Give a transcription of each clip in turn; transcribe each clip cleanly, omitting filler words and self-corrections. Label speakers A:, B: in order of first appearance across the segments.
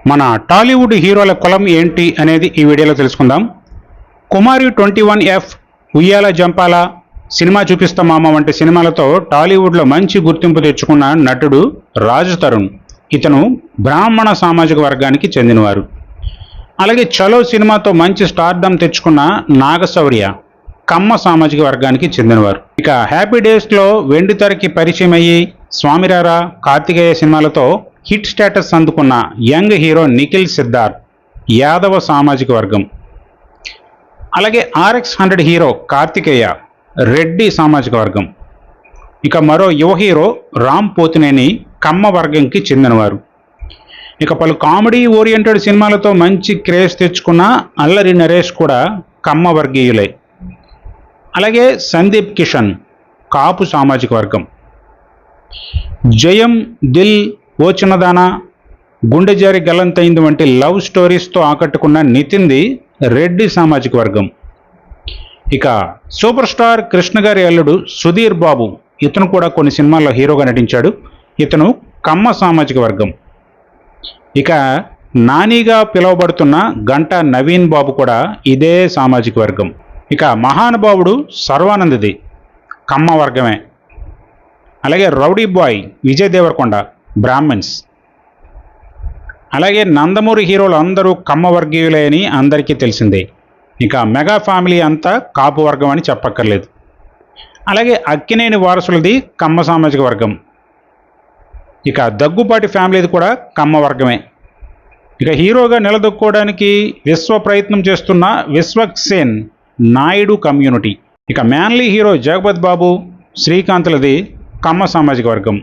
A: మన టాలీవుడ్ హీరోల కులం ఏంటి అనేది ఈ వీడియోలో తెలుసుకుందాం. కుమారి 21F, ఉయ్యాల జంపాల, సినిమా చూపిస్తా మామ వంటి సినిమాలతో టాలీవుడ్లో మంచి గుర్తింపు తెచ్చుకున్న నటుడు రాజ్ తరుణ్. ఇతను బ్రాహ్మణ సామాజిక వర్గానికి చెందినవారు. అలాగే చలో సినిమాతో మంచి స్టార్డమ్ తెచ్చుకున్న నాగశౌర్య కమ్మ సామాజిక వర్గానికి చెందినవారు. ఇక హ్యాపీ డేస్లో వెండితెరకి పరిచయం అయ్యి స్వామిరారా, కార్తికేయ సినిమాలతో హిట్ స్టేటస్ అందుకున్న యంగ్ హీరో నిఖిల్ సిద్ధార్థ్ యాదవ సామాజిక వర్గం. అలాగే RX100 హీరో కార్తికేయ రెడ్డి సామాజిక వర్గం. ఇక మరో యువ హీరో రామ్ పోతినేని కమ్మ వర్గంకి చెందినవారు. ఇక పలు కామెడీ ఓరియంటెడ్ సినిమాలతో మంచి క్రేజ్ తెచ్చుకున్న అల్లరి నరేష్ కూడా కమ్మ వర్గీయులే. అలాగే సందీప్ కిషన్ కాపు సామాజిక వర్గం. జయం, దిల్, ఓ చిన్నదాన, గుండె జారి గల్లంతైంది వంటి లవ్ స్టోరీస్తో ఆకట్టుకున్న నితిన్ది రెడ్డి సామాజిక వర్గం. ఇక సూపర్ స్టార్ కృష్ణ గారి అల్లుడు సుధీర్ బాబు, ఇతను కూడా కొన్ని సినిమాల్లో హీరోగా నటించాడు. ఇతను కమ్మ సామాజిక వర్గం. ఇక నానిగా పిలువబడుతున్న గంటా నవీన్ బాబు కూడా ఇదే సామాజిక వర్గం. ఇక మహానుభావుడు సర్వానందది కమ్మ వర్గమే. అలాగే రౌడీ బాయ్ విజయ్ దేవరకొండ బ్రాహ్మణ్స్. అలాగే నందమూరి హీరోలు అందరూ కమ్మ వర్గీయులే అని అందరికీ తెలిసిందే. ఇక మెగా ఫ్యామిలీ అంతా కాపు వర్గం అని చెప్పక్కర్లేదు. అలాగే అక్కినేని వారసులది కమ్మ సామాజిక వర్గం. ఇక దగ్గుపాటి ఫ్యామిలీది కూడా కమ్మ వర్గమే. ఇక హీరోగా నిలదొక్కుకోవడానికి విశ్వ ప్రయత్నం చేస్తున్న విశ్వక్సేన్ నాయుడు కమ్యూనిటీ. ఇక మ్యాన్లీ హీరో జగపత్ బాబు, శ్రీకాంత్లది కమ్మ సామాజిక వర్గం.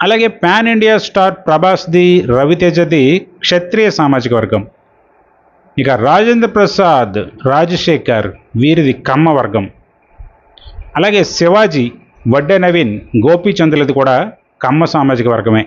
A: అలాగే పాన్ ఇండియా స్టార్ ప్రభాస్ది, రవితేజది క్షత్రియ సామాజిక వర్గం. ఇక రాజేంద్ర ప్రసాద్, రాజశేఖర్ వీరిది కమ్మ వర్గం. అలాగే శివాజీ, వడ్డే నవీన్, గోపీచంద్లది కూడా కమ్మ సామాజిక వర్గమే.